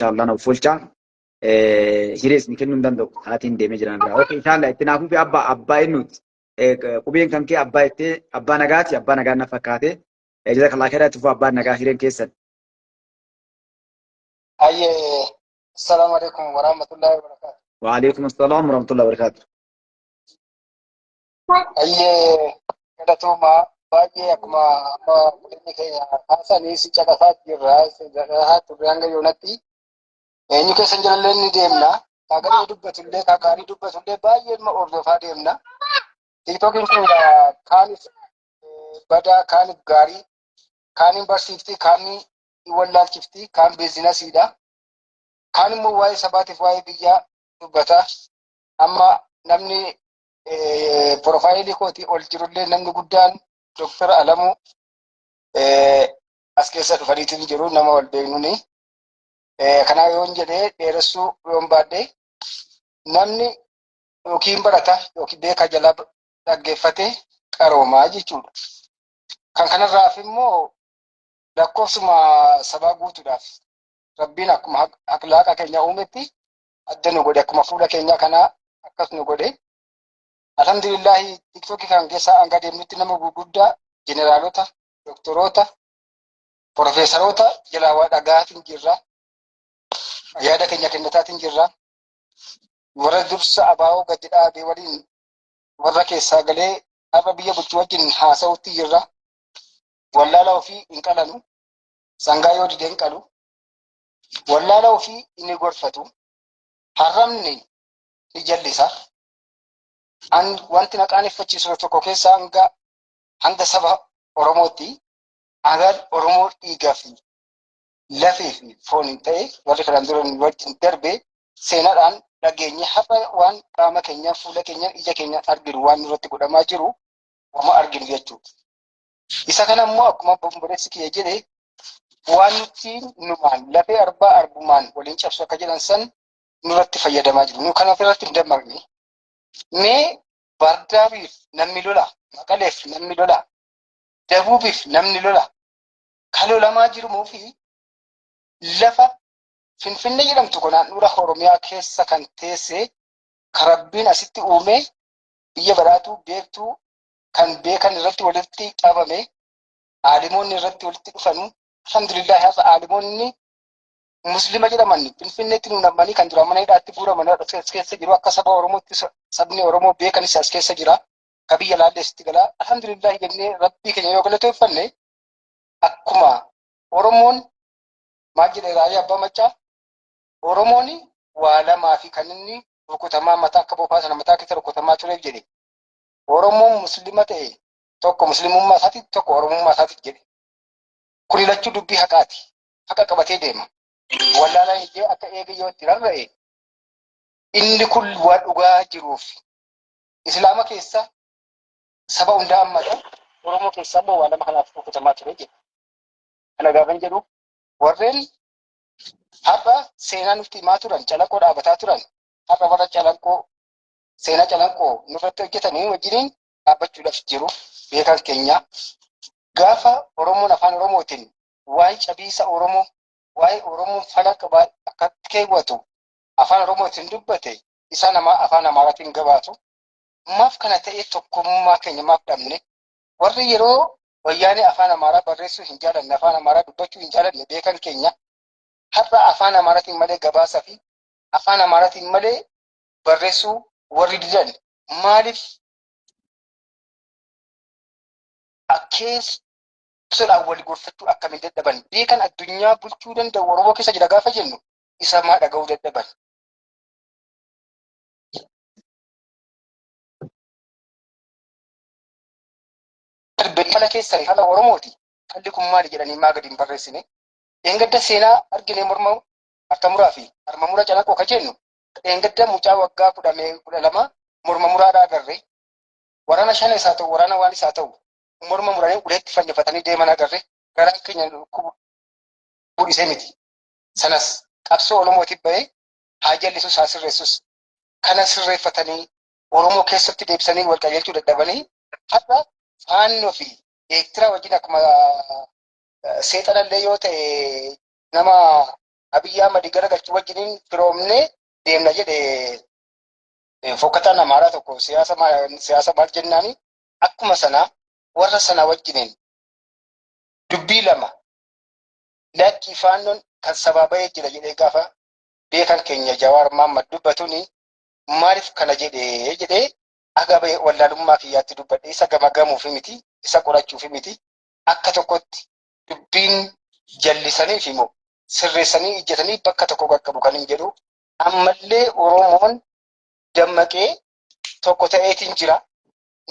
inshallah na fulcha hires ni kennuu danda'u haatiin deemee jiran irraa. Okay inshallah itti naafuu fi abbaa innut qubeen kan kee abbaa ittee abbaa nagaati abbaa nagaa na fakkaate jazakallahu khairan tufu abbaa nagaa hireen keessan. Ayye assalamu alaikum warahmatullahi wabarakatuh. Wa alaikum assalam warahmatullahi wabarakatuh. Ayye galatoomaa baay'ee akkuma amma qulqullinni keenya kaasanii si caqasaa jirra caqasaa turre hanga yoonatti eenyu keessan jirallee ni deemna kaagarii dubbatullee kaagaarii dubbatullee baay'ee ma hordofaa deemna tiktookiin kun kaanis badaa kaanis gaarii kaaniin barsiiftii kaaniin wallaalchiftii kaan biizinasiidha kaan immoo waa'ee sabaatiif waa'ee biyyaa dubbata amma namni profaayilii kooti ol jirullee namni guddaan Dr. Alamuu as keessa dhufaniitiin jiru nama wal beeknuni. Kanaaf yoon jedhee dheeressuu yoon baadhee namni yookiin barata yookiin beeka jalaa dhaggeeffatee qaroomaa jechuudha. Kan kanarraaf immoo lakkoofsuma sabaa guutuudhaaf rabbiin akkuma akhlaaqa keenya uumetti adda nu godhe akkuma fuula keenya kanaa akkas nu godhe. Alhamdulillahi tiktookii kan keessaa hanga deemnutti nama gurguddaa jeneraalota, doktoroota, profeesaroota jalaa waa dhagaatiin jirra. Yaada keenya kennataatiin jirra. Warra dursa abaa'oo gadi dhaabee waliin warra keessaa galee har'a biyya bulchuu wajjin haasa'utti jirra. Wallaala ofii hin qalanu. Sangaa yoo didee hin qalu. Wallaala ofii inni gorfatu. Harramni ni jallisa. Wanti na qaaneffachiisu tokko keessaa hanga saba Oromootti agaan Oromoo dhiigaa fi lafee fi fooniin ta'e warri kanaan dura wajjin darbee seenaadhaan dhageenye har'a waan qaama keenyaan fuula keenyaan ija keenyaan arginu waan irratti godhamaa jiru waan arginu jechuudha. Isa kana immoo akkuma bomboleessi kiyya jedhe waan nuti numaan lafee arbaa arbumaan waliin cabsu akka jedhan san nurratti fayyadamaa jiru. Nu kana ofirratti hin dammaqne. Mee Bardaabiif namni lola, Maqaleef namni lola, Dabuubiif namni lola, kan lolamaa jiruu fi lafa Finfinnee jedhamtu kun handhuura Oromiyaa keessa kan teesse kan Rabbiin asitti uume biyya badhaatuu beektuu kan beekan irratti walitti qabame aalimoonni irratti walitti dhufanu alhamdulillah haasa aalimoonni Muslima jedhaman Finfinneetti nu namanii kan dura mana hidhaatti fuudhaman as keessa jiru akka saba Oromootti sabni Oromoo beekanis as keessa jira. Ka biyya laalleessitti gala. Alhamdulillah jennee rabbii keenya yoo galateeffanne akkuma Oromoon maal jedhe raayyaa abbaa machaa Oromoon waa lamaa fi kan inni rukutamaa mataa akka bofaa sana mataa keessa rukutamaa tureef jedhe. Oromoon Muslima ta'e tokko Muslimummaa isaatiif tokko Oromummaa isaatiif jedhe. Kuni lachuu dubbii haqaati. Haqa qabatee deema. Wallaala ijee akka eege yoo itti rarra'e inni kun waan dhugaa jiruuf Islaama keessa saba hundaa hammata Oromoo keessaa immoo waa lama kanaaf rukutamaa ture jedha. Kana gaafa jedhu warreen har'a seenaa nutti himaa turan calanqoo dhaabataa turan har'a warra calanqoo seenaa calanqoo nurratti hojjetanii wajjiniin dhaabbachuudhaaf jiru beekan keenya gaafa Oromoon afaan Oromootiin waa'ee cabiisa Oromoo waa'ee Oromoon falaqa akka keewwatu afaan Oromootiin dubbate isa nama afaan Amaaraatiin gabaatu maaf kana ta'e tokkummaa keenya maaf dhabne warri yeroo wayyaanee afaan Amaaraa barreessuu hin jaalanne afaan Amaaraa dubbachuu hin jaalanne beekan keenya har'a afaan Amaaraatiin malee gabaasaa fi afaan Amaaraatiin malee barreessuu warri didan maaliif akkeessuudhaan wal gorfachuu akkamiin dadhaban beekan addunyaa bulchuu danda'u Oromoo keessa jira gaafa jennu isa maa dhaga'uu dadhaban. Mala keessanii haala Oromooti. Kalli kun maali jedhanii maa gadi hin barreessine. Dheengadda seenaa argine morma harka muraa fi harma muraa calanqoo ka jennu. Dheengadda mucaa waggaa 12 morma muraadhaa agarre. Waraana shan isaa ta'u waraana waan isaa ta'u morma muranii uleetti fannifatanii deeman agarre. Garaan keenya buudhisee miti. Sanas qabsoo Oromootiif bahee haa jallisus haa sirreessus. Kana sirreeffatanii Oromoo keessatti deebisanii wal qajeelchuu dadhabanii har'a faannoo fi Eertiraa wajjin akkuma seexanallee yoo ta'e nama Abiyyi Ahmad garagalchuu wajjiniin firoomnee deemna jedhe fokkataan amaaraa tokko siyaasa maal jennaani akkuma sana warra sana wajjiniin dubbii lama lakkii faannoon kan sabaa bahee jira jedhee gaafa beekan keenya Jawaar Mohaammed dubbatuni maaliif kana jedhee agabee wallaalummaa kiyyaatti dubbadhe isa gamagamuuf miti isa qorachuuf miti akka tokkotti dubbiin jallisanii fi immoo sirreessanii ijjatanii bakka tokko qaqqabu kan hin jedhu ammallee Oromoon dammaqee tokko ta'eetiin jira.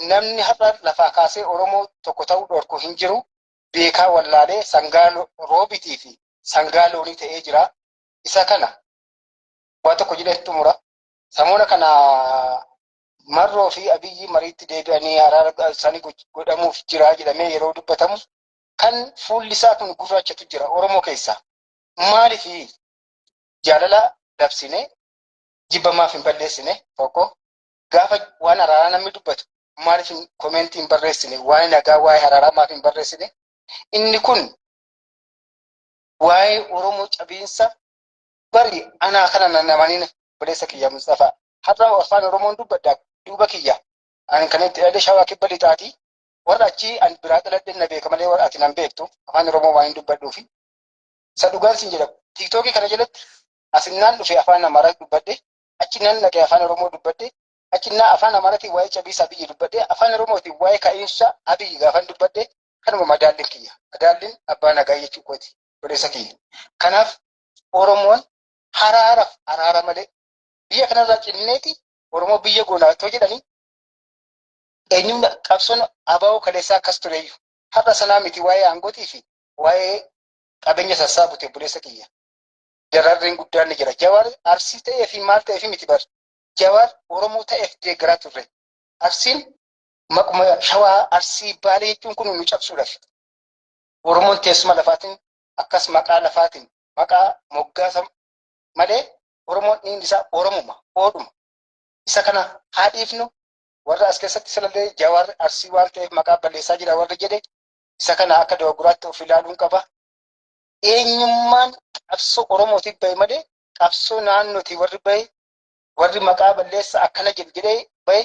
Namni har'a lafaa kaasee Oromoo tokko ta'uu dhorku hin jiru. Beekaa wallaalee sangaa roobitii fi sangaa loonii ta'ee jira. Isa kana waan tokko jedhee xumura. Samoona kana Marroo fi Abiyyi mariitti deebi'anii araara isaanii godhamuuf jira jedhamee yeroo dubbatamu kan fuulli isaa kun gurraachatu jira Oromoo keessa. Maaliif jaalala dabsine jibbamaaf hin balleessine tokko gaafa waan araaraa namni dubbatu maaliif koomeentii hin barreessine waan nagaa waa'ee araaraa maaf hin barreessine inni kun waa'ee Oromoo cabiinsa bari anaa kana namaniin baleessa kiyya Mustafaa har'a afaan Oromoon dubbaddaa duuba kiyya ani kan itti dhalee shawaa kibba lixaati warra achii an biraa dhaladhe na beeka malee warra ati nan beektu afaan Oromoo waan hin dubbadhuufi isa dhugaan siin jedhamu tiiktookii kana jalatti asinnaan dhufe afaan Amaaraa dubbadhe achinnaan dhaqee afaan Oromoo dubbadhe achinnaa afaan Amaaraatiin waa'ee cabiisa Abiyyi dubbadhe afaan Oromootiin waa'ee ka'iinsa Abiyyi gaafan dubbadhe kanuma madaalliin kiyya madaalliin abbaa nagaa jechuu kooti baleessa kiyya kanaaf Oromoon araara malee biyya kanarraa cinneeti Oromoo biyya goonaatoo jedhanii eenyumna qabsoon abaa'oo kaleessaa akkas tureeyyu har'a sanaa miti waa'ee aangootii fi waa'ee qabeenya sassaabute buleessa kiyya. Dararriin guddaan ni jira. Jawaar Arsii ta'ee fi maal ta'ee fi miti bar. Jawaar Oromoo ta'eef deeggaraa turre. Arsiin maquma Shawaa Arsii Baalee jechuun kun nu cabsuudhaaf. Oromoon teessuma lafaatiin akkas maqaa lafaatiin maqaa moggaasa malee Oromoon inni isaa Oromuma oodhuma. Isa kana haa dhiifnu warra as keessatti silallee Jawaar Arsii waan ta'eef maqaa balleessaa jira warri jedhe isa kana akka dogogguraatti of ilaaluun qaba. Eenyummaan qabsoo Oromootiif bahe malee qabsoo naannootii warri bahe warri maqaa balleessa akkana jedhee bahe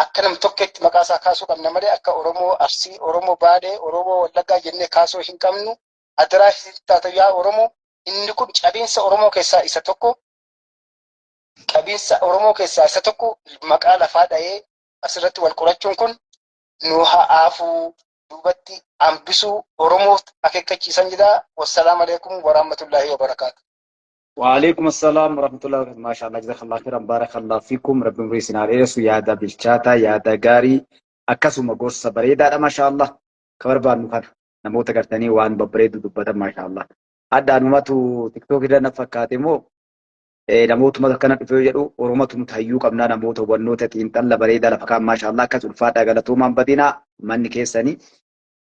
akka nam tokketti maqaa isaa kaasuu qabna malee akka Oromoo Arsii, Oromoo Baalee, Oromoo Wallaggaa jennee kaasuu hin qabnu. Adiraa taatayyaa Oromoo inni kun cabiinsa Oromoo keessaa isa tokko. Qabiinsa Oromoo keessaa isa tokko maqaa lafaa dhahee asirratti wal qorachuun kun nu haafuu duubatti hambisuu Oromoo akeekkachiisan jedha. Wassalaamu alaikum warahmatullahi wabarakaatu. وعليكم السلام ورحمة الله وبركاته. ما شاء الله جزاك الله خيرا بارك الله فيكم رب مريسين عليه يا بالشاتا يا غاري أكسو مقوس بريدة ما شاء الله كبربان مكان نموت كرتني وان ببريد دبتا ما شاء الله أدى نماتو تيك توك إذا نفكاتمو نموت مدى كانت في يدو ورمت متهيو قبنا نموت ونوتة إنتان بريدة لفكان ما شاء الله كسو الفاتحة قالتو من بدينا من كيساني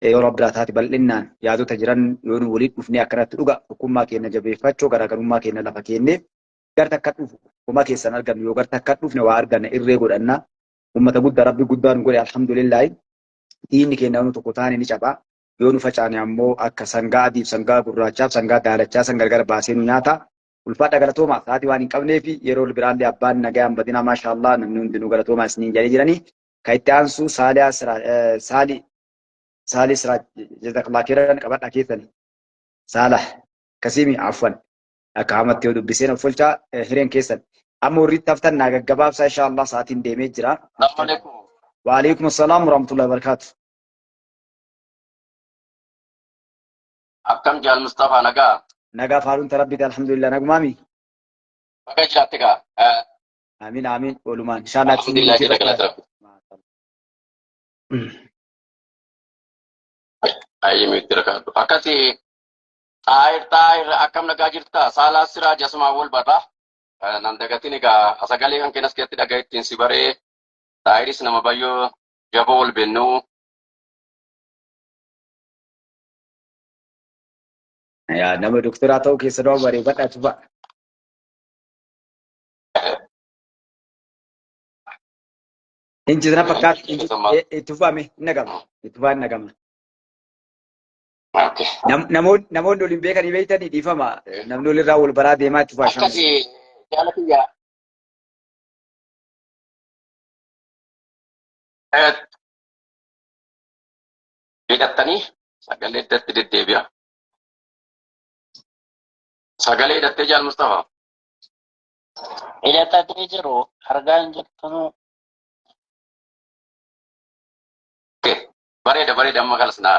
yoo rabbi taate bal'innaan yaadota jiran yoo nu waliin dhufnee akkanatti dhuga hukummaa keenya jabeeffachuu garaagarummaa keenya lafa keennee garta akka dhufu hukummaa keessan argannu yoo garta akka dhufne waa arganna irree godhanna ummata guddaa rabbi guddaa nu godhe alhamdulillah diinni keenya nu tokko taane ni cabaa yoo nu facaane ammoo akka sangaa adiif sangaa gurraachaaf sangaa daalachaa san gargar baasee nu nyaata ulfaadha galatooma sa'aatii waan hin qabneef yeroo biraallee abbaan nagaan badina maashaallah namni hundinuu galatooma isiniin jedhanii jiranii kan itti aansu سالي سراج جزاك الله خيرا قبل أكيدني صالح كسيمي عفوا أكامت يودو بسين وفلتا هرين كيسن أموري تفتن ناقا قباب إن شاء الله ساعتين ديمي جرا السلام عليكم. وعليكم السلام ورحمة الله وبركاته. أكم جال مصطفى نقا فارون تربيت الحمد لله نقا مامي بقى جاتك آمين آمين ولمان إن شاء الله الحمد لله جزاك الله خير. أي ميترك أكتي طاير أكم نجا جرتا سالا سرا جسما أول برا نندقتي نجا أسأقالي كان كناس كتير دقايت تنسبري طايرس نما بايو جابول بنو يا نما دكتور أتو كيسرو بري بتا تبا إن جدنا فكات إن تفهمي نجام نجام Okay. Namoonni waliin beekanii beektanii dhiifama. Namni walirraa wal baraa deemaa itti faashamu. Akkasii jaalatiyyaa. Hidhattanii sagalee hidhatte deddeebi'a. Sagalee hidhattee jaal Mustafaa. Hidhatanii jiru argaan jirtu. Bareeda amma kanas na.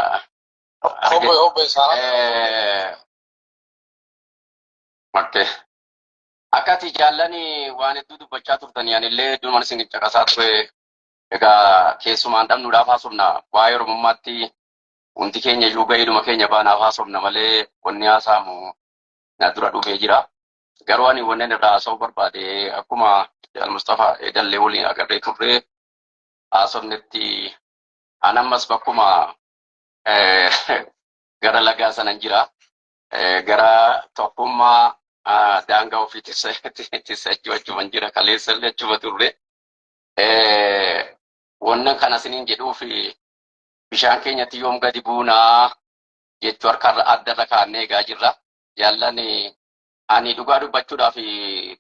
Obbo isaa. Okay. Akkati jaallanii waan hedduu dubbachaa turtanii anillee duuman isin caqasaa ture. Egaa keessumaan dhabnuudhaaf haasofna. Waa'ee Oromummaatti wanti keenya iyyuu gaheedhuma keenya baanaaf haasofna malee wanni haasaamu na dura dhufee jira. Garuu ani wanneen irraa haasa'uu barbaade akkuma jaal Mustafaa Eedallee waliin agarree turre haasofnetti an ammas bakkuma gara lagaa sanan jira. Gara tokkummaa daangaa ofiitis achuman jira kaleessallee achuma turre. Wannan kana siniin jedhuufi bishaan keenyatti yoom gadi buunaa jechuu harkarra addarra kaannee eegaa jirra. Jaallani ani dhugaa dubbachuudhaaf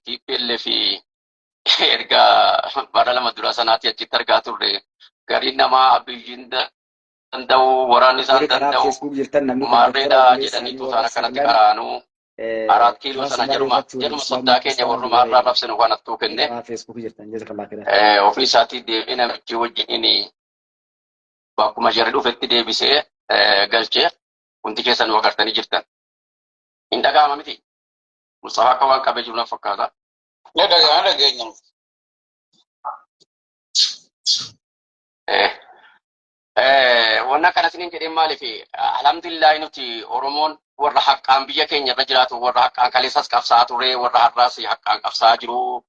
TPLF erga bara lama dura sanaatti achitti argaa turre gariin namaa biyyiin danda'u waraanni isaan danda'u maarreedha jedhaniitu isaan akkanatti qaraanuu 4 kiiloo sana jedhuma soddaa keenya warrumaa irraa rabsinu waan attuu kenne ofii isaatii deebiin namichi wajjiniin bakkuma jarri dhufetti deebisee galchee wanti keessa nu agartanii jirtan. Hin dhaga'ama miti. Mustafaa akka waan qabee jiru na fakkaata. Ne dhageenya. Wanna kana siniin jedheen maaliif alhamdulillah nuti Oromoon warra haqqaan biyya keenya irra jiraatu warra haqqaan kaleessas qabsaa ture warra har'aas haqqaan qabsaa jiru.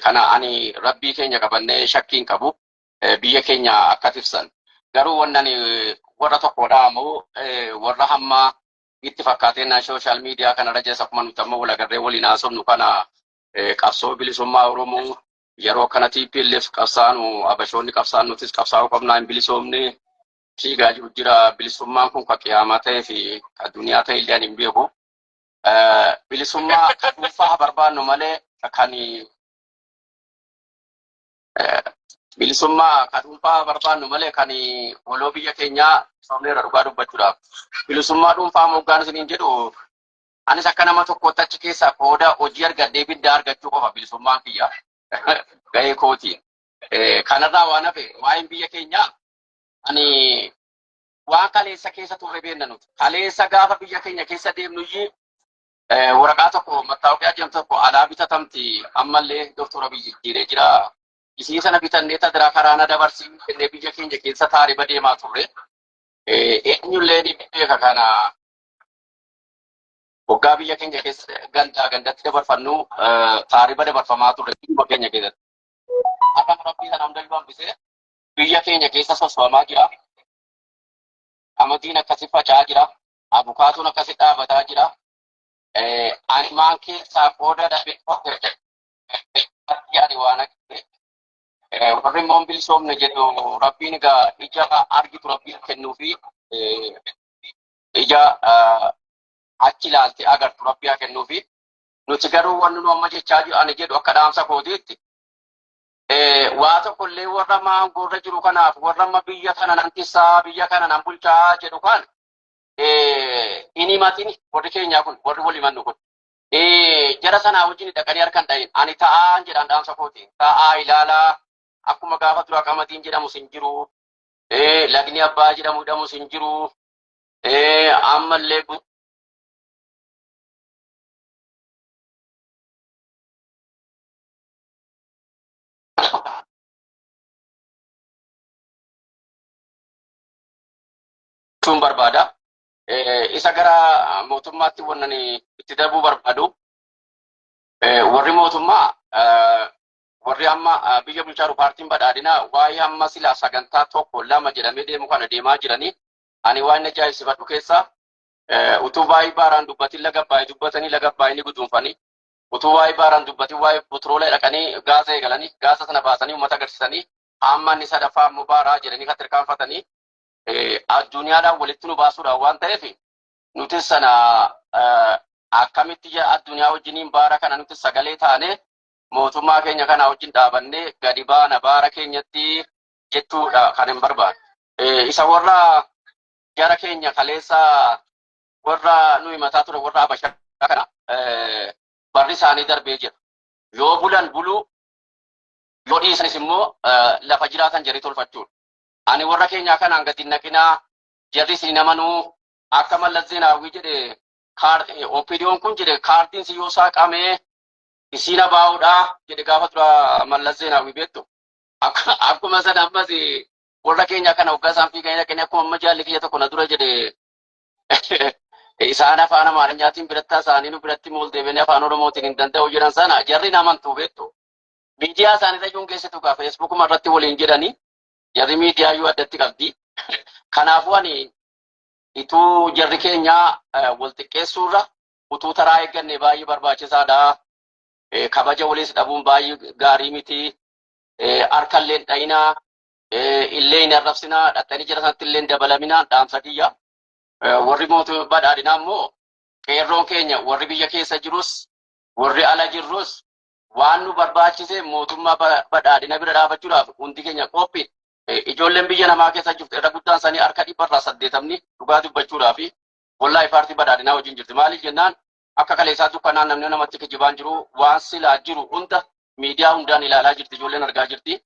Kana ani rabbii keenya qabannee shakkiin qabu biyya keenya akka tifsan. Garuu wannan warra tokkodha moo warra hamma itti fakkaateen social media kana irra jeessa akkuma nuti amma wal agarree waliin haasofnu kana qabsoo bilisummaa Oromoo yeroo kana TPLF qabsaanu abashoonni qabsaan nutis qabsaa'uu qabnaa hin bilisoomne fiigaa jiru jira bilisummaan kun ka qiyaamaa ta'ee fi ka duniyaa ta'e illee hin beeku. Bilisummaa dhuunfaa barbaannu malee kan bilisummaa ka dhuunfaa barbaannu malee kan waloo biyya keenyaa somneerra dhugaa dubbachuudhaaf. Bilisummaa dhuunfaa moggaan isiniin jedhu anis akka nama tokkootti achi keessaa qooda hojii argadhee biddaa argachuu qofa bilisummaan kiyya. Gahee kooti. Kanarraa waan hafe waa'een biyya keenyaa ani waan kaleessa keessa turre beenna nuti. Kaleessa gaafa biyya keenya keessa deemnuyyii waraqaa tokko mattaawqaa jedhamtu tokko alaa bitatamti ammallee Dr. Abiy jijjiiree jira. Isii sana bitannee tadiraa karaana dabarsiin kennee biyya keenya keessa taariba deemaa turre. Eenyullee ni beeka kana waggaa biyya keenya keessa gandatti dabarfannu taariba dabarfamaa turre biyya keenya keessatti. Akka rabbii sana hunda hambisee biyya keenya keessa sosoomaa jira. Qamadiin akkasi faca'aa jira. Abukaatoon akkasi dhaabataa jira. Animaan keessaa qooda dhabee yaani waan agarre. Warri immoo bilisoomne jedhu rabbiin egaa ija argitu rabbiin kennuufi ija achi ilaalte agartu rabbii haa kennuufi nuti garuu wanni nu amma jechaa ani jedhu akka dhaamsa kootiitti waa tokkollee warra maangoorra jiru kanaaf warra amma biyya kana nan tissaa biyya kana nan bulchaa jedhu kan inni matini warri keenyaa kun warri wal himannu kun jara sanaa wajjin dhaqanii harkan dha'in ani ta'aan jedhan dhaamsa kootiin ta'aa ilaalaa akkuma gaafa duraa qamadiin jedhamu sin jiru lagni abbaa jedhamu sin jiru ammallee tun barbaada. Isa gara mootummaatti wannan itti darbuu barbaadu. Warri mootummaa warri amma biyya bulchaa jiru paartiin badhaadhinaa waa'ee amma silaa sagantaa tokko lama jedhamee deemu kana deemaa jiranii ani waan ajaa'ibsiifadhu keessaa utuu waa'ee baaraan dubbatiin laga baay'ee dubbatanii laga baay'ee ni guduunfanii utuu waa'ee baaraan dubbatiin waa'ee petroola dhaqanii gaasa eegalanii gaasa sana baasanii uummata agarsiisanii amma inni sadaffaa immoo baaraa jedhanii kan tirkaanfatanii addunyaadhaan walitti nu baasuudhaan waan ta'eef nuti sana akkamitti addunyaa wajjiniin baara kana nuti sagalee taane mootummaa keenya kana wajjin dhaabannee gadi baana baara keenyatti jechuudha kan hin barbaadu. Isa warra jara keenya kaleessa warra nuyi mataa ture warra Habashaa kana barri isaanii darbee jira. Yoo bulan buluu yoo dhiisanis immoo lafa jiraatan jarii tolfachuudha. Ani warra keenyaa kanaan gadi naqinaa jarri siin amanuu akka Mallas Zeenaawwii jedhe OPDO'n kun jedhe kaartiin si yoo saaqamee isiin abaa'uudha jedhe gaafa dura Mallas Zeenaawwii beektu. Akkuma sana ammas warra keenyaa kana hoggaa isaan fiiganii dhaqanii akkuma amma jaalli kiyya tokko na dura jedhe isaan afaan Amaarinyaatiin birattaa isaanii nu biratti mool deebiin afaan Oromootiin hin danda'u jedhan sana jarri namantuu beektu. Miidiyaa isaanii irra keessattuu gaa Feesbuukuma irratti waliin jedhanii jarri miidiyaa yoo addatti qabdi. Kanaafuu ani ituu jarri keenyaa wal xiqqeessuurra utuu taraa eeggannee baay'ee barbaachisaadha. Kabaja waliis dhabuun baay'ee gaarii miti. Harkallee dhayinaa illee hin arrabsinaa dhattanii jira sanatti illee dabalaminaa dhaamsa kiyya. Warri mootummaa badhaadhinaa immoo qeerroon keenya warri biyya keessa jirus warri ala jirrus waan nu barbaachise mootummaa badhaadhina bira dhaabachuudhaaf hundi keenya qophii. Ijoolleen biyya namaa keessa jirtu irra guddaan isaanii harka 180 dhugaa dubbachuudhaaf wallahi paartii badhaadhinaa wajjin jirti. Maaliif jennaan akka kaleessaa dukkanaan namni namatti kijibaan jiru waan silaa jiru hunda miidiyaa hundaan ilaalaa jirti ijoolleen argaa jirti.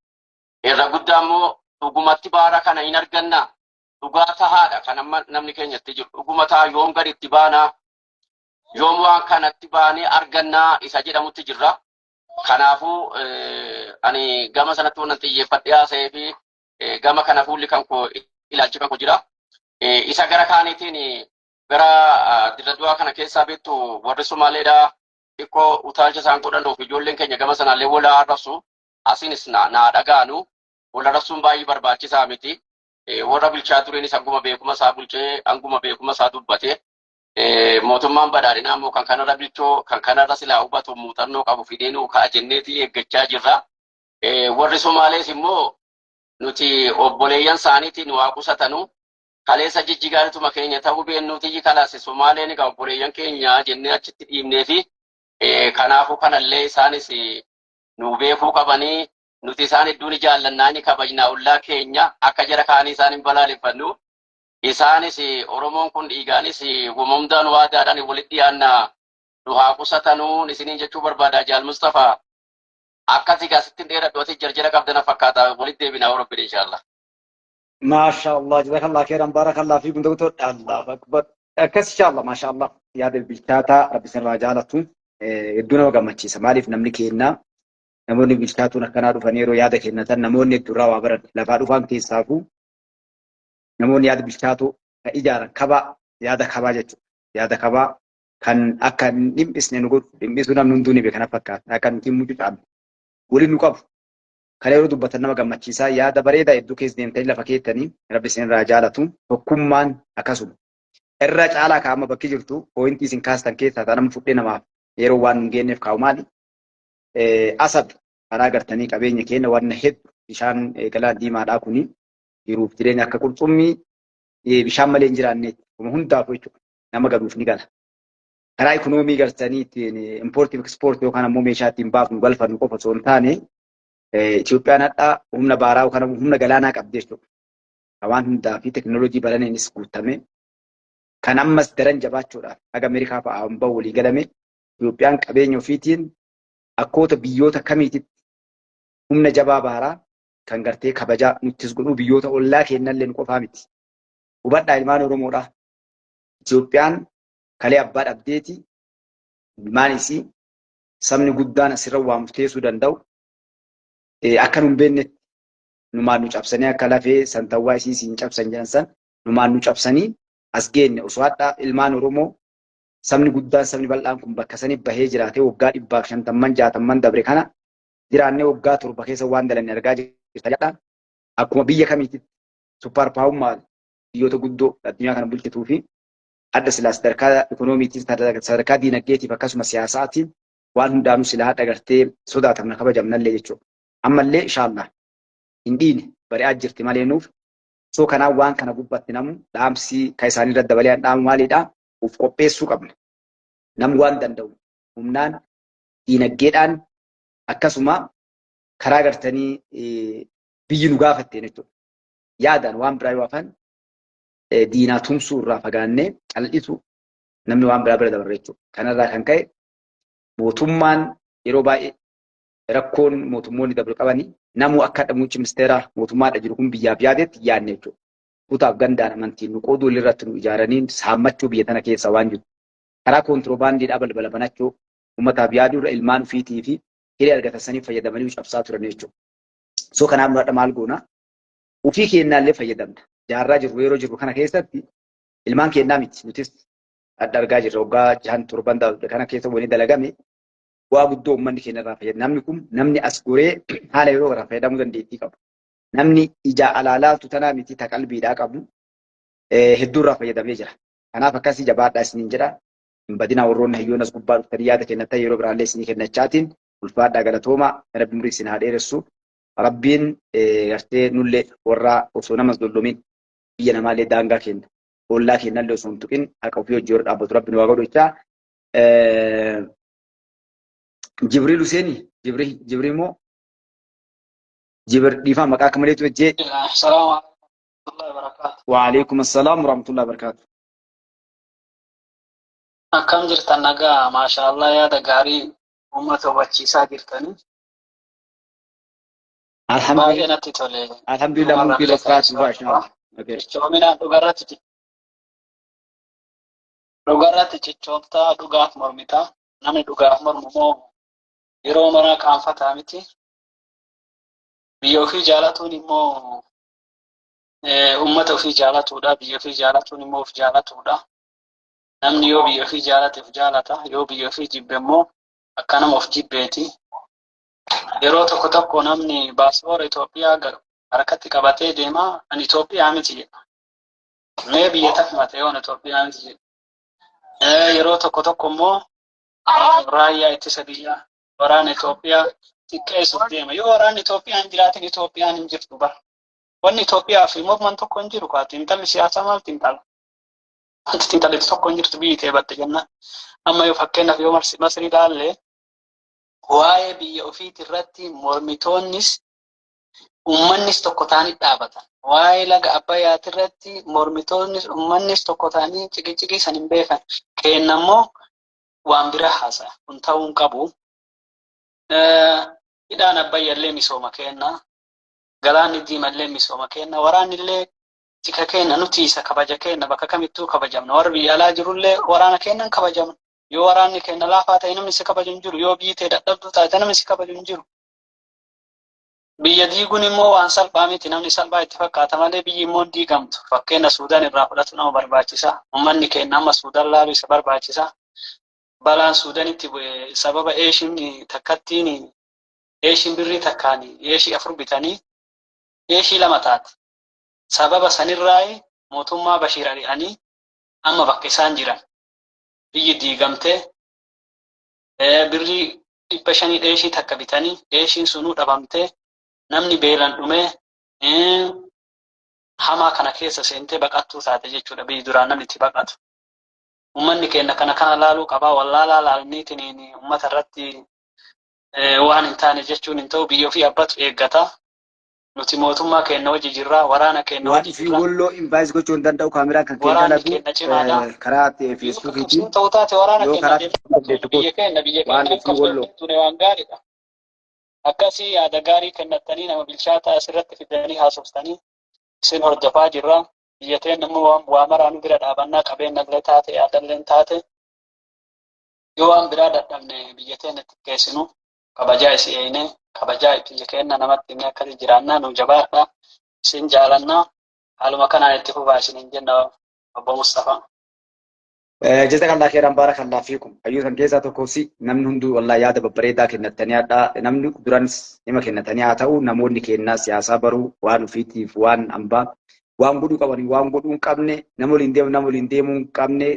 Irra guddaa immoo dhugumatti baara kana hin arganna. Dhugaa tahaadha kan amma namni keenyatti jiru. Dhuguma tahaa yoom gadi itti baanaa yoom waan kanatti baanee argannaa isa jedhamutti jirra. Kanaafuu ani gama sanatti waan xiyyeeffadhee haasa'ee fi gama kana fuulli kan koo ilaalchi kan koo jira. Isa gara kaaniitiin gara Dirree Dhawaa kana keessaa beektu warri Somaaleedhaa xiqqoo utaalcha isaan godhannuuf ijoolleen keenya gama sanaallee wal arrabsu asinis naa dhagaanu wal arrabsuun baay'ee barbaachisaa miti. Warra bulchaa tureenis hanguma beekuma isaa bulchee hanguma beekuma isaa dubbate. Mootummaan badhaadhinaa immoo kan kanarra bilchoo kan kanarra silaa hubatu muuxannoo qabu fideenuu ka'a jenneetii eeggachaa jirra. Warri Somaalees immoo nuti obboleeyyan isaaniitiin waa qusatanu kaleessa jijjigaatuma keenya ta'uu beennuutii kalaase Somaaleen egaa obboleeyyan keenya jennee achitti dhiibnee fi kanaafuu kanallee isaanis nu beekuu qabanii nuti isaan hedduun jaallannaa ni kabajnaa ollaa keenya akka jara kaanii isaan hin balaaleffannu. Isaanis Oromoon kun dhiigaanis gumumdaan waadaadhaan walitti dhiyaannaa nu haa qusatanuu isiniin jechuu barbaadaa Jaal Mustafaa. Akkasii gaasitti dheeradhu ati jarjara qabdana fakkaata walitti deebinaa Orobbee inshallah. Maashaallah jazakallah khairan barakallah fiikum doktor Allah akbar. Akkas inshallah maashaallah yaada bilchaataa rabbi sirraa jaalatu hedduu nama gammachiisa. Maaliif namni keenna namoonni bilchaatuun akkanaa dhufanii yeroo yaada kennatan namoonni heddurraa waa baran lafaa dhufaan keessaafuu namoonni yaada bilchaatu kan ijaaran kabaa yaada kabaa jechuudha. Yaada kabaa kan akka hin dhimmisne nu godhu dhimmisuu namni hunduu ni beekana fakkaata. Akka nuti mucu caalu waliin nu qabu. Kan yeroo dubbatan nama gammachiisaa yaada bareedaa hedduu keessa deemtanii lafa keettanii rabbi isinirraa jaalatu tokkummaan akkasuma. Irra caalaa kaa'ama bakki jirtu pooyintii isin kaastan keessaa nama fudhee namaaf yeroo waan hin geenyeef kaa'u maali? Asab karaa agartanii qabeenya keenya waan hedduu bishaan galaan diimaadhaa kuni jiruuf jireenya akka qurxummii bishaan malee hin jiraanneetti hundaafuu jechuudha. Nama galuuf ni gala. Karaa ikonoomii gartanii ittiin impoortii fi ekspoortii yookaan ammoo meeshaa ittiin baafnu galfannu qofa osoo hin taane Itoophiyaan hadhaa humna baaraa yookaan humna galaanaa qabdi jechuudha. Waan hundaa fi teekinooloojii baraneenis guutame kan ammas daran jabaachuudhaaf haga Ameerikaa fa'aa hambaa walii galame Itoophiyaan qabeenya ofiitiin akkoota biyyoota kamiititti humna jabaa baaraa kan gartee kabajaa nuttis godhuu biyyoota ollaa kennallee qofaa miti. Hubadhaa ilmaan Oromoodhaa. Itoophiyaan kalee abbaa dhabdeeti ilmaan isii sabni guddaan asirra waa murteessuu danda'u akka nu hin beeknetti numaan nu cabsanii akka lafee santawwaa isii siin cabsan jedhan san numaan nu cabsanii as geenne osoo hadhaa ilmaan Oromoo sabni guddaan sabni bal'aan kun bakka sanii bahee jiraatee waggaa 150 dabre kana jiraannee waggaa 7 keessa waan dalanne argaa jirta jedhaan akkuma biyya kamiitti suppaar paawummaa biyyoota guddoo addunyaa kana bulchituu fi adda silaa sadarkaa ikoonomiitiin sadarkaa diinagdeetiif akkasuma siyaasaatiin waan hundaanuu silaa hadha gartee sodaatamna kabajamnallee jechuudha. Ammallee inshaallah hin dhiine bari'aa jirti malee nuuf So kanaan waan kana gubbatti namu dhaamsi kan isaanii irra dabalee dhaamu maalidha? Uf qopheessuu qabna. Nam waan danda'u humnaan diinagdeedhaan akkasuma karaa gartanii biyyi nu gaafatte jechuudha. Yaadaan waan biraa yoo hafan diinaa tumsuu irraa fagaannee cal'isu namni waan biraa bira dabarre jechuudha. Kanarraa kan ka'e mootummaan yeroo baay'ee rakkoon mootummoonni dabalu qabanii namuu akka muummichi ministeeraa mootummaadha jiru kun biyyaaf yaadetti yaadne jechuudha. Kutaaf gandaan amantiin nu qooduu irratti nu ijaaraniin saammachuu biyya tana keessa waan jiru. Karaa koontiroobaandiidhaa balbala banachuu uummataaf yaaduu irra ilmaan ofiitii fi hiree argatanii fayyadamanii cabsaa turan jechuudha. So kanaaf nu maal goona? Ofii keenyaallee fayyadamna. Jaarraa jirru yeroo jirru kana keessatti ilmaan keenyaa miti nutis adda argaa jirra waggaa 6-7 kana keessa waliin dalagame waa guddoo uummanni keenya irraa fayyadamu. Namni kun namni as goree haala yeroo irraa fayyadamuu dandeettii qabu. Namni ija alaalaatu tanaa miti ta qalbiidhaa qabu hedduu irraa fayyadamee jira. Kanaaf akkasii jabaadhaa isiniin jedha. Hin badinaa warroonni hayyoon as gubbaa dhuftanii yaada kennatan yeroo biraallee isinii kennachaatiin ulfaadhaa galatoomaa rabbi umurii isin haa dheeressu. Rabbiin gartee nullee warra osoo namas dollomin biyya namaallee daangaa kenna. Ollaa kennallee osoo hin tuqin haqa ofii hojii yeroo dhaabbatu rabbi nu waa godhu jechaa. Jibriil Huseeni, Jibriil moo Jibriil dhiifaa maqaa akka maleetu jee. Salaamu alaikum barakaatu. Wa alaikum assalaam wa rahmatullahi wa barakatuh. Akkam jirtan nagaa maashaallah yaada gaarii uummata hubachiisaa jirtanii. Baay'ee natti tole. Alhamdulillah mun bila salaatu maashaallah. Cichoominaan dhugarratti cichoomtaa dhugaaf mormitaa. Namni dhugaaf mormu moo yeroo maraa qaanfataa miti. Biyya ofii jaalatuun immoo uummata ofii jaalatuudha. Biyya ofii jaalatuun immoo of jaalatuudha. Namni yoo biyya ofii jaalateef jaalata. Yoo biyya ofii jibbe immoo akka nama of jibbeeti. Yeroo tokko tokko namni baaspoora Itoophiyaa harkatti qabatee deema. Ani Itoophiyaa miti jedha. Mee biyya tafmate yoo Itoophiyaa miti jedha. Yeroo tokko tokko immoo raayyaa ittisa biyyaa waraana Itoophiyaa xiqqeessuuf deema. Yoo waraanni Itoophiyaa hin jiraatin Itoophiyaan hin jirtu bara. Wanni Itoophiyaa fi morman tokko hin jiru kaati. Intalli siyaasaa maal xiinxala? Wanti xiinxalli tokko hin jirtu biyyi ta'e batte jenna. Amma yoo fakkeenyaaf yoo Masrii ilaalle waa'ee biyya ofiiti irratti mormitoonnis uummannis tokko ta'anii dhaabatan. Waa'ee laga Abbayyaati irratti mormitoonnis uummannis tokko ta'anii ciqiciqii san hin beekan. Kennammoo waan bira haasa'a. Kun ta'uu hin qabu. Hidhaan Abbayyaallee misooma kenna. Galaanni Diimallee misooma kenna. Waraannillee tika kenna. Nuti isa kabaja kenna. Bakka kamittuu kabajamna. Warri biyya alaa jirullee waraana kennan kabajamna. Yoo waraanni kenna laafaa ta'e namni si kabaju hin jiru. Yoo biyyi ta'e dadhabduu taate namni si kabaju hin jiru. Biyya diiguun immoo waan salphaa miti. Namni salphaa itti fakkaata malee biyyi immoo diigamtu. Fakkeenya Suudaan irraa fudhatu nama barbaachisa. Uummanni keenya amma Suudaan laalu isa barbaachisa. Balaan Suudaanitti sababa eeshiin takkattiin eeshiin birrii takkaan eeshii 4 bitanii eeshii 2 taate. Sababa sanirraa mootummaa Bashiir ari'anii amma bakka isaan jiran. Biyyi diigamtee birrii 500 eeshii takka bitanii eeshiin sunuu dhabamtee namni beelan dhumee hamaa kana keessa seentee baqattuu taate jechuudha. Biyyi duraan namni itti baqatu. Uummanni keenya kana laaluu qabaa. Wallaalaa laalniitiin uummata irratti waan hin taane jechuun hin ta'u. Biyya ofii abbatu eeggata. Nuti mootummaa keenya hojii jirraa. Waraana keenya hojii jirraa. Waan walloo invaayis gochuu hin danda'u kaameraa kan keenya laatu karaa feesbuukiitiin ta'uu taate waraana keenya biyya keenya waan gaariidha. Akkasii yaada gaarii kennattanii nama bilchaataa asirratti fidanii haasoftanii isin hordofaa jirra. Biyya teenya immoo waan maraan bira dhaabannaa qabeenyallee taate yaadallee taate yoo waan biraa dadhabne biyya teenya xiqqeessinu kabajaa isii eeyne kabajaa biyya keenya namatti himee akkasii jiraannaa nu jabaadha. Isin jaalannaa haaluma kanaan itti fufaa isiniin jenna obbo Mustafaa. Jazakallah khairan barakallah fiikum. Hayyuusan keessaa tokkosi namni hunduu wallahi yaada babbareedaa kennattanii hadhaa namni duranis hima kennatanii haa ta'u namoonni kennaa siyaasaa baruu waan ofiitiif waan hambaa waan godhuu qabanii waan godhuu hin qabne nama waliin deemuu hin qabne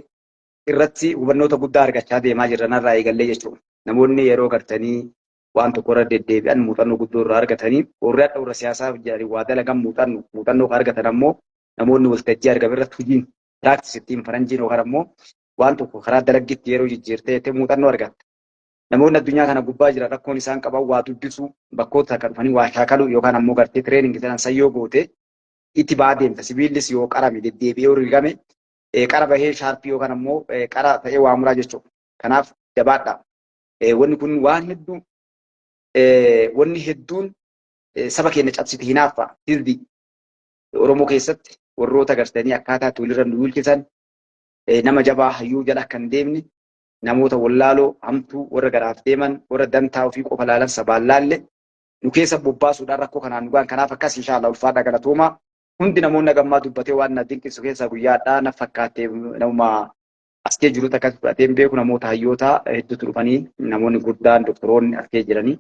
irratti hubannoota guddaa argachaa deemaa jirranarraa eegallee jechuudha. Namoonni yeroo gartanii waan tokko irra deddeebi'an muuxannoo guddoo irraa argatanii warri hadha warra siyaasaa waa dalagan muuxannoo argatan ammoo namoonni waltajjii argaman irratti hojiin piraaktis ittiin faranjiin yookaan ammoo waan tokko karaa dalaggiitti yeroo jijjiirtee muuxannoo argatta. Namoonni addunyaa kana gubbaa jiran rakkoon isaan qaban waa dubbisuu bakkoota akka dhufanii waa shaakaluu yookaan ammoo gartee tireeningi jedhan sayyoo goote itti ba'aa deemta. Sibiillis yoo qarame deddeebi'ee yoo rigame qara bahee shaarpii yookaan ammoo qara ta'ee waa muraa jechuudha. Kanaaf jabaadha. Wanni kun wanni hedduun saba keenya cabsite hinaaffa hirdi Oromoo keessatti warroota gartanii akkaataa itti walirra nu bulchisan nama jabaa hayyuu jala akka hin deemne namoota wallaaloo hamtuu warra garaaf deeman warra dantaa ofii qofa laalan sabaan laalle nu keessa bobbaasuudhaan rakkoo kanaan dhugaan kanaaf akkas inshaalla ulfaadha galatoomaa hundi namoonni gammaa dubbatee waan na dinqisu keessaa guyyaadhaa na fakkaattee nama askee jirutu akkas fudhateen beeku namoota hayyoota hedduutu dhufanii namoonni guddaan doktoroonni askee jiranii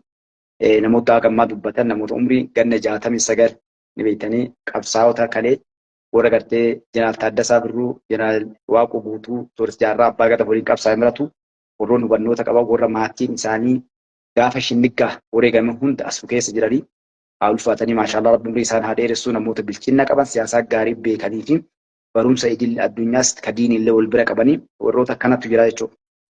namoota gammaa dubbatan namoota umrii ganna 69 ni beektanii qabsaa'ota kalee warra gartee jeneraal Taaddasaa Birruu, jeneraal Waaqoo Guutuu, Tooris Jaarraa Abbaa Gata waliin qabsaa'ee miratu warroonni hubannoota qaban warra maatiin isaanii gaafa shinniggaa wareegame hunda as keessa jiranii haa ulfaatanii maashaallah rabbiin isaan haa dheeressuu namoota bilchinna qaban siyaasaa gaarii beekanii fi barumsa idil addunyaas ka diinillee wal bira qabanii warroota akkanatu jira jechuudha.